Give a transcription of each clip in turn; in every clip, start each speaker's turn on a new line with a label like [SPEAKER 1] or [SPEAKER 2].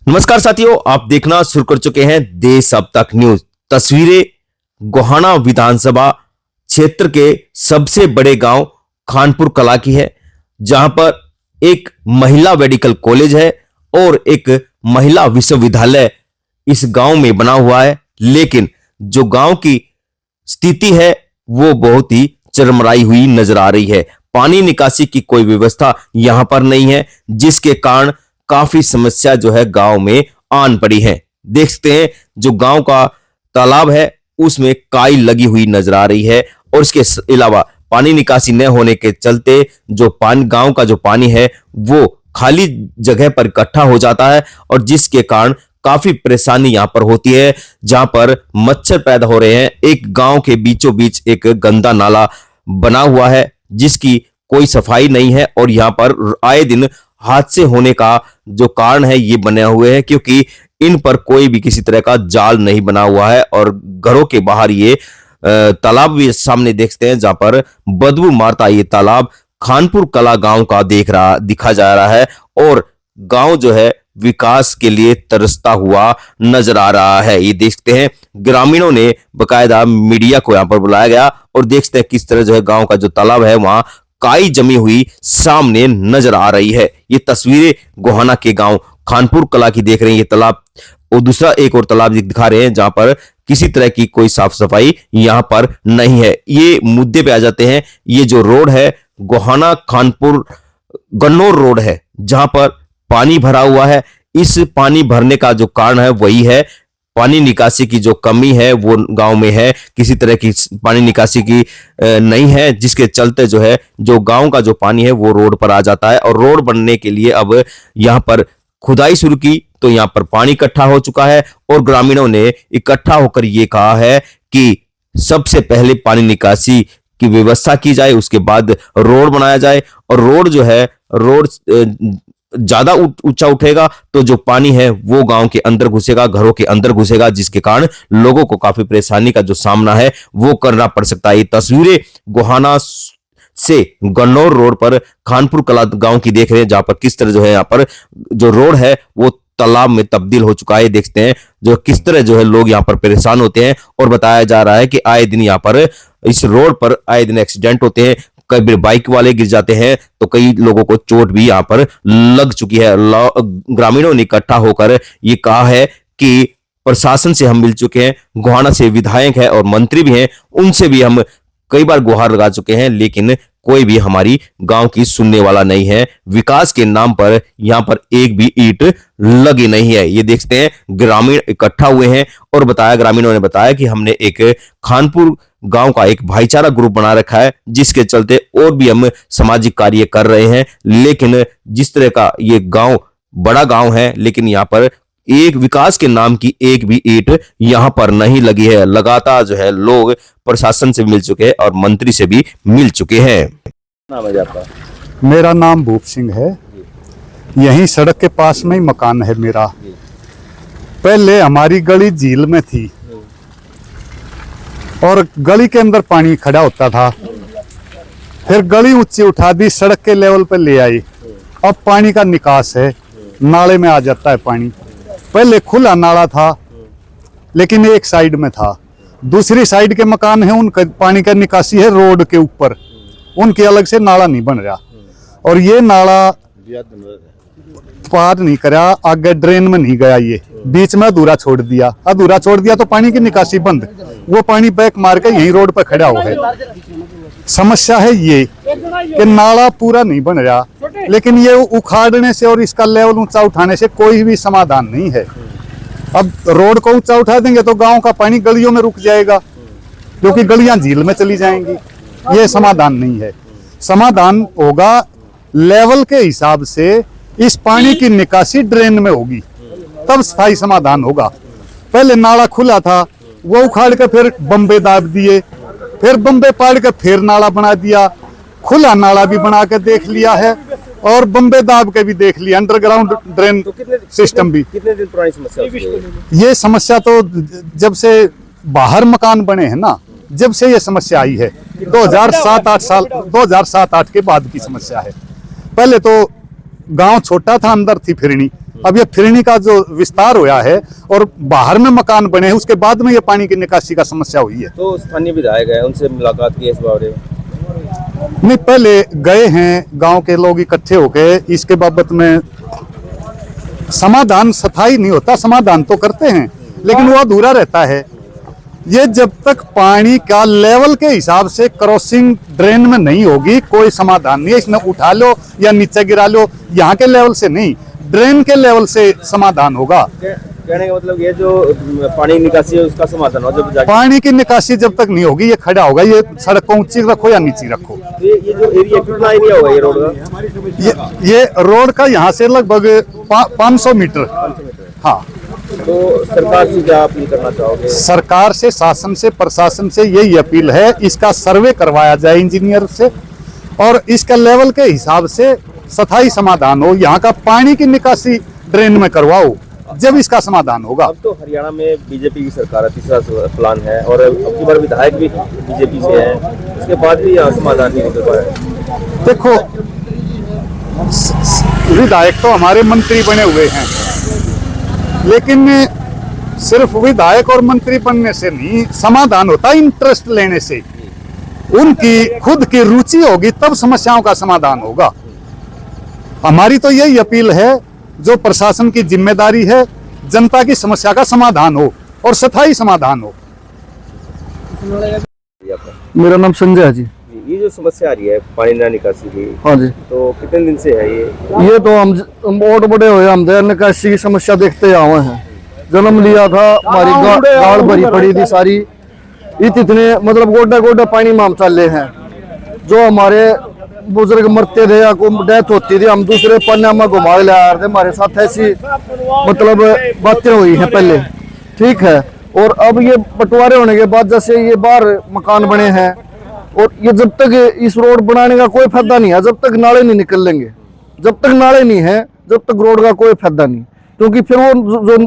[SPEAKER 1] नमस्कार साथियों, आप देखना शुरू कर चुके हैं देश अब तक न्यूज। तस्वीरें गोहाना विधानसभा क्षेत्र के सबसे बड़े गांव खानपुर कला की है, जहां पर एक महिला मेडिकल कॉलेज है और एक महिला विश्वविद्यालय इस गांव में बना हुआ है। लेकिन जो गांव की स्थिति है वो बहुत ही चरमराई हुई नजर आ रही है। पानी निकासी की कोई व्यवस्था यहां पर नहीं है, जिसके कारण काफी समस्या जो है गांव में आन पड़ी है। देखते हैं जो गांव का तालाब है उसमें काई लगी हुई नजर आ रही है और इसके अलावा पानी निकासी न होने के चलते जो पानी गांव का जो पानी है वो खाली जगह पर इकट्ठा हो जाता है और जिसके कारण काफी परेशानी यहां पर होती है, जहां पर मच्छर पैदा हो रहे हैं। एक गांव के बीचों बीच एक गंदा नाला बना हुआ है जिसकी कोई सफाई नहीं है और यहां पर आए दिन हादसे होने का जो कारण है ये बने हुए हैं, क्योंकि इन पर कोई भी किसी तरह का जाल नहीं बना हुआ है और घरों के बाहर ये तालाब भी सामने देखते हैं, जहां पर बदबू मारता ये तालाब खानपुर कला गांव का दिखा जा रहा है और गांव जो है विकास के लिए तरसता हुआ नजर आ रहा है। ये देखते हैं ग्रामीणों ने बकायदा मीडिया को यहां पर बुलाया गया और देखते हैं किस तरह जो है गांव का जो तालाब है वहां काई जमी हुई सामने नजर आ रही है। ये तस्वीरें गोहाना के गांव खानपुर कला की देख रहे हैं। ये तालाब और दूसरा एक और तालाब दिखा रहे हैं जहां पर किसी तरह की कोई साफ सफाई यहां पर नहीं है। ये मुद्दे पे आ जाते हैं। ये जो रोड है गोहाना खानपुर गन्नौर रोड है, जहां पर पानी भरा हुआ है। इस पानी भरने का जो कारण है वही है पानी निकासी की जो कमी है वो गांव में है। किसी तरह की पानी निकासी की नहीं है, जिसके चलते जो है जो गांव का जो पानी है वो रोड पर आ जाता है और रोड बनने के लिए अब यहां पर खुदाई शुरू की तो यहां पर पानी इकट्ठा हो चुका है और ग्रामीणों ने इकट्ठा होकर ये कहा है कि सबसे पहले पानी निकासी की व्यवस्था की जाए, उसके बाद रोड बनाया जाए और रोड जो है रोड ज्यादा ऊंचा उठेगा तो जो पानी है वो गांव के अंदर घुसेगा, घरों के अंदर घुसेगा, जिसके कारण लोगों को काफी परेशानी का जो सामना है वो करना पड़ सकता है। ये तस्वीरें गोहाना से गन्नौर रोड पर खानपुर कला गांव की देख रहे हैं, जहां पर किस तरह जो है यहाँ पर जो रोड है वो तालाब में तब्दील हो चुका है। देखते हैं जो किस तरह जो है लोग यहाँ पर परेशान होते हैं और बताया जा रहा है कि आए दिन यहाँ पर इस रोड पर आए दिन एक्सीडेंट होते हैं। कई बाइक वाले गिर जाते हैं तो कई लोगों को चोट भी यहां पर लग चुकी है। ग्रामीणों ने इकट्ठा होकर ये कहा है कि प्रशासन से हम मिल चुके हैं, गोहाना से विधायक है और मंत्री भी हैं, उनसे भी हम कई बार गुहार लगा चुके हैं, लेकिन कोई भी हमारी गांव की सुनने वाला नहीं है। विकास के नाम पर यहां पर एक भी ईंट लगी नहीं है। ये देखते हैं ग्रामीण इकट्ठा हुए हैं और ग्रामीणों ने बताया कि हमने एक खानपुर गांव का एक भाईचारा ग्रुप बना रखा है, जिसके चलते और भी हम सामाजिक कार्य कर रहे हैं। लेकिन जिस तरह का ये गांव बड़ा गांव है, लेकिन यहाँ पर एक विकास के नाम की एक भी ईंट यहां पर नहीं लगी है। लगातार जो है लोग प्रशासन से मिल चुके हैं और मंत्री से भी मिल चुके हैं।
[SPEAKER 2] नाम है आपका?
[SPEAKER 3] मेरा नाम भूप सिंह है। यहीं सड़क के पास में ही मकान है मेरा। पहले हमारी गली झील में थी और गली के अंदर पानी खड़ा होता था, फिर गली ऊंची उठा दी, सड़क के लेवल पर ले आई। अब पानी का निकास है, नाले में आ जाता है पानी। पहले खुला नाला था लेकिन एक साइड में था, दूसरी साइड के मकान है उनका पानी का निकासी है रोड के ऊपर, उनके अलग से नाला नहीं बन रहा और ये नाला पार नहीं करा, आगे ड्रेन में नहीं गया, ये बीच में अधूरा छोड़ दिया तो पानी की निकासी बंद। वो पानी बैक मार के यही रोड पर खड़ा हुआ है। समस्या है ये कि नाला पूरा नहीं बन रहा, लेकिन ये उखाड़ने से और इसका लेवल ऊंचा उठाने से कोई भी समाधान नहीं है। अब रोड को ऊंचा उठा देंगे तो गांव का पानी गलियों में रुक जाएगा, क्योंकि गलियां झील में चली जाएंगी। ये समाधान नहीं है। समाधान होगा लेवल के हिसाब से, इस पानी की निकासी ड्रेन में होगी तब स्थायी समाधान होगा। पहले नाला खुला था, वो उखाड़ के फिर बम्बे दाब दिए, फिर बम्बे पाड़ के फिर नाला बना दिया। खुला नाला भी बना के देख लिया है और बम्बे दाब के भी देख लिया, अंडरग्राउंड ड्रेन सिस्टम भी।
[SPEAKER 2] कितने दिन पुरानी समस्या?
[SPEAKER 3] ये समस्या तो जब से बाहर मकान बने हैं ना, जब से ये समस्या आई है 2007-8 के बाद की समस्या है। पहले तो गांव छोटा था, अंदर थी फिरनी, अब ये फिरनी का जो विस्तार हुआ है और बाहर में मकान बने हैं, उसके बाद में ये पानी की निकासी का समस्या हुई है।
[SPEAKER 2] तो स्थानीय विधायक है, उनसे मुलाकात की इस बारे में?
[SPEAKER 3] नहीं, पहले गए हैं, गांव के लोग इकट्ठे होके इसके बाबत में समाधान स्थायी नहीं होता, समाधान तो करते हैं लेकिन वो अधूरा रहता है। ये जब तक पानी का लेवल के हिसाब से क्रॉसिंग ड्रेन में नहीं होगी कोई समाधान नहीं है। इसमें उठा लो या नीचे गिरा लो, यहाँ के लेवल से नहीं, ड्रेन के लेवल से समाधान होगा।
[SPEAKER 2] कहने का मतलब ये जो पानी निकासी है उसका समाधान हो जब
[SPEAKER 3] पानी की निकासी जब तक नहीं होगी ये खड़ा होगा। ये सड़क को ऊंची रखो या नीची रखो।
[SPEAKER 2] ये जो एरिया, कितना एरिया होगा ये रोड का?
[SPEAKER 3] ये रोड का यहाँ से लगभग 500 मीटर। हाँ,
[SPEAKER 2] तो सरकार से क्या अपील करना चाहोगे?
[SPEAKER 3] सरकार से, शासन से, प्रशासन से यही अपील है, इसका सर्वे करवाया जाए इंजीनियर से और इसका लेवल के हिसाब से स्थायी समाधान हो। यहाँ का पानी की निकासी ड्रेन में करवाओ, जब इसका समाधान होगा।
[SPEAKER 2] अब तो हरियाणा में बीजेपी की सरकार है, तीसरा प्लान है और अब की बार विधायक भी बीजेपी से है, उसके बाद भी यहाँ समाधान नहीं निकल पाया।
[SPEAKER 3] देखो, विधायक तो हमारे मंत्री बने हुए हैं, लेकिन सिर्फ विधायक और मंत्री बनने से नहीं समाधान होता, इंटरेस्ट लेने से। उनकी खुद की रुचि होगी तब समस्याओं का समाधान होगा। हमारी तो यही अपील है, जो प्रशासन की जिम्मेदारी है, जनता की समस्या का समाधान हो और स्थायी समाधान हो।
[SPEAKER 4] मेरा नाम संजय है जी।
[SPEAKER 2] ये जो समस्या आ रही है पानी न निकासी की,
[SPEAKER 4] हाँ जी,
[SPEAKER 2] तो कितने दिन से है
[SPEAKER 4] ये तो हम बहुत बड़े हुए, हम निकासी की समस्या देखते आए हैं। जन्म लिया था, हमारी गाड़ भरी पड़ी थी सारी, इतने मतलब गोडा गोडा पानी में हम चले हैं। जो हमारे बुजुर्ग मरते थे या कोई डेथ होती थी, हम दूसरे पन्ने में घुमा ले आ रहे थे। हमारे साथ ऐसी मतलब बातें हुई हैं पहले, ठीक है। और अब ये बंटवारे होने के बाद जैसे ये बाहर मकान बने हैं, और ये जब तक इस रोड बनाने का कोई फायदा नहीं है, जब तक नाले नहीं निकल लेंगे, जब तक नाले नहीं है, जब तक रोड का कोई फायदा नहीं, क्योंकि फिर वो जो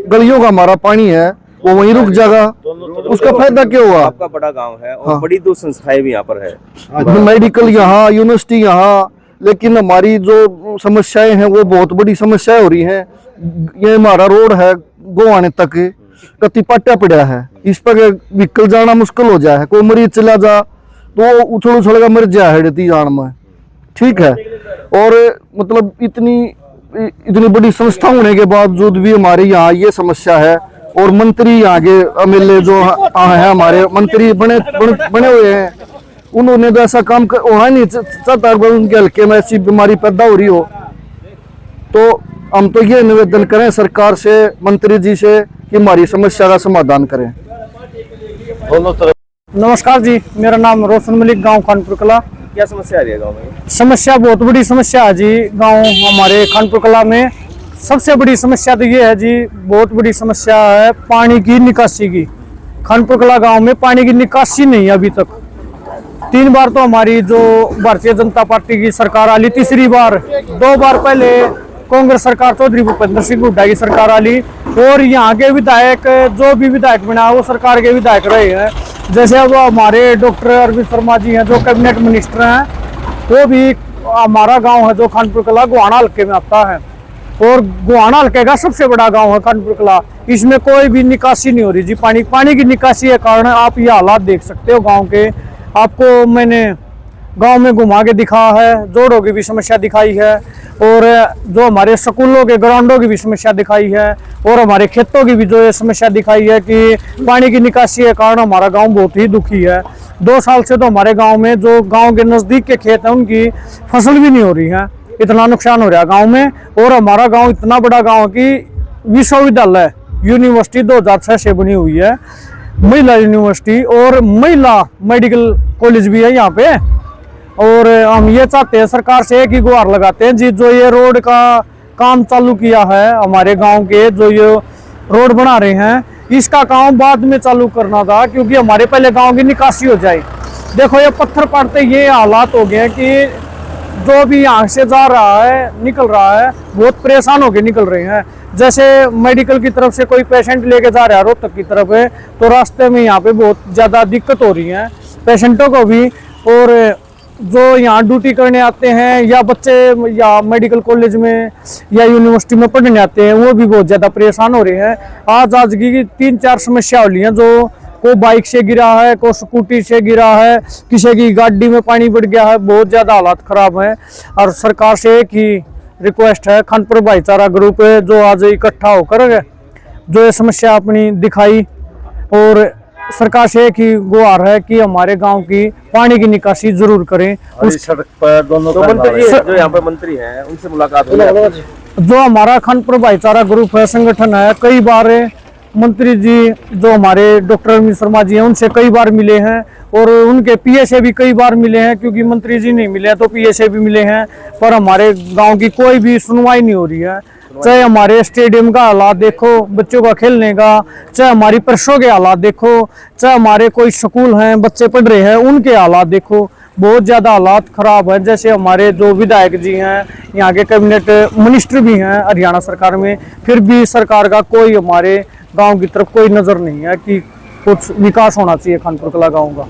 [SPEAKER 4] गलियों का हमारा पानी है वो वहीं रुक जाएगा, उसका फायदा क्या हुआ?
[SPEAKER 2] आपका बड़ा गांव है और बड़ी दो संस्थाएं भी यहाँ पर है,
[SPEAKER 4] मेडिकल यहाँ, यूनिवर्सिटी यहाँ, लेकिन हमारी जो समस्याएं हैं वो बहुत बड़ी समस्याएं हो रही हैं। ये हमारा रोड है गोवाने तक कति पाट्या पड़ा है, इस पर व्हीकल जाना मुश्किल हो जाए, कोई मरीज चला जा तो उछल उछल का मर जाए जान में, ठीक है। और मतलब इतनी बड़ी संस्था होने के बावजूद भी हमारे यहाँ ये समस्या है। और मंत्री यहाँ के एमएलए जो है, हमारे मंत्री बने हुए हैं, उन्होंने तो ऐसा काम होना नहीं चाहता, उनके हल्के में ऐसी बीमारी पैदा हो रही हो। तो हम तो ये निवेदन करें सरकार से, मंत्री जी से, कि हमारी समस्या का समाधान करें।
[SPEAKER 5] नमस्कार जी, मेरा नाम रोशन मलिक, गांव खानपुर कला।
[SPEAKER 2] क्या समस्या आ रही है गाँव में?
[SPEAKER 5] समस्या बहुत बड़ी समस्या है जी गांव हमारे खानपुर कला में। सबसे बड़ी समस्या तो ये है जी, बहुत बड़ी समस्या है पानी की निकासी की। खानपुर कला गांव में पानी की निकासी नहीं है अभी तक। 3 बार तो हमारी जो भारतीय जनता पार्टी की सरकार आली, तीसरी बार, 2 बार पहले कांग्रेस सरकार चौधरी भूपेंद्र सिंह हुड्डा की सरकार आली, और यहाँ के विधायक जो भी विधायक बना वो सरकार के विधायक रहे हैं। जैसे अब हमारे डॉक्टर अरविंद शर्मा जी हैं जो कैबिनेट मिनिस्टर हैं, वो भी हमारा गांव है जो खानपुर कला गोहाना हल्के में आता है, और गोहाना हल्के का सबसे बड़ा गांव है खानपुर कला। इसमें कोई भी निकासी नहीं हो रही जी। पानी की निकासी के कारण आप ये हालात देख सकते हो गांव के। आपको मैंने गांव में घुमा के दिखा है, जोड़ों की भी समस्या दिखाई है, और जो हमारे स्कूलों के ग्राउंडों की भी समस्या दिखाई है, और हमारे खेतों की भी जो ये समस्या दिखाई है कि पानी की निकासी के कारण हमारा गांव बहुत ही दुखी है। 2 साल से तो हमारे गांव में जो गांव के नज़दीक के खेत हैं उनकी फसल भी नहीं हो रही है, इतना नुकसान हो रहा है गांव में। और हमारा गांव इतना बड़ा गांव कि विश्वविद्यालय यूनिवर्सिटी 2006 से बनी हुई है, महिला यूनिवर्सिटी और महिला मेडिकल कॉलेज भी है यहाँ पे। और हम ये चाहते हैं सरकार से एक ही गुहार लगाते हैं जी, जो ये रोड का काम चालू किया है हमारे गांव के, जो ये रोड बना रहे हैं, इसका काम बाद में चालू करना था, क्योंकि हमारे पहले गांव की निकासी हो जाए। देखो ये पत्थर पड़ते ये हालात हो गए कि जो भी यहाँ से जा रहा है, निकल रहा है, बहुत परेशान होकर निकल रहे हैं। जैसे मेडिकल की तरफ से कोई पेशेंट लेके जा रहा है रोहतक की तरफ है, तो रास्ते में यहाँ पे बहुत ज़्यादा दिक्कत हो रही है पेशेंटों को भी। और जो यहाँ ड्यूटी करने आते हैं या बच्चे या मेडिकल कॉलेज में या यूनिवर्सिटी में पढ़ने आते हैं, वो भी बहुत ज़्यादा परेशान हो रहे हैं। आज की 3-4 समस्या हो रही हैं, जो को बाइक से गिरा है, को स्कूटी से गिरा है, किसी की गाड़ी में पानी बढ़ गया है, बहुत ज़्यादा हालात ख़राब हैं। और सरकार से एक ही रिक्वेस्ट है, खानपुर भाईचारा ग्रुप जो आज इकट्ठा होकर जो ये समस्या अपनी दिखाई, और सरकार से एक ही गुहार है कि हमारे गांव की पानी की निकासी जरूर करें।
[SPEAKER 2] उस सड़क पर दोनों तो मंत्री जो यहाँ पर मंत्री हैं उनसे मुलाकात हुई है?
[SPEAKER 5] जो हमारा खानपुर भाईचारा ग्रुप है, संगठन है, कई बार मंत्री जी जो हमारे डॉक्टर अमित शर्मा जी हैं उनसे कई बार मिले हैं, और उनके पीए से भी कई बार मिले हैं, क्योंकि मंत्री जी नहीं मिले तो पीए से भी मिले हैं, पर हमारे गांव की कोई भी सुनवाई नहीं हो रही है। चाहे हमारे स्टेडियम का हालात देखो, बच्चों का खेलने का, चाहे हमारी परसों के हालात देखो, चाहे हमारे कोई स्कूल हैं बच्चे पढ़ रहे हैं उनके हालात देखो, बहुत ज़्यादा हालात ख़राब है। जैसे हमारे जो विधायक जी हैं, यहाँ के कैबिनेट मिनिस्टर भी हैं हरियाणा सरकार में, फिर भी सरकार का कोई हमारे गांव की तरफ कोई नज़र नहीं है कि कुछ विकास होना चाहिए खानपुर कला गांव का।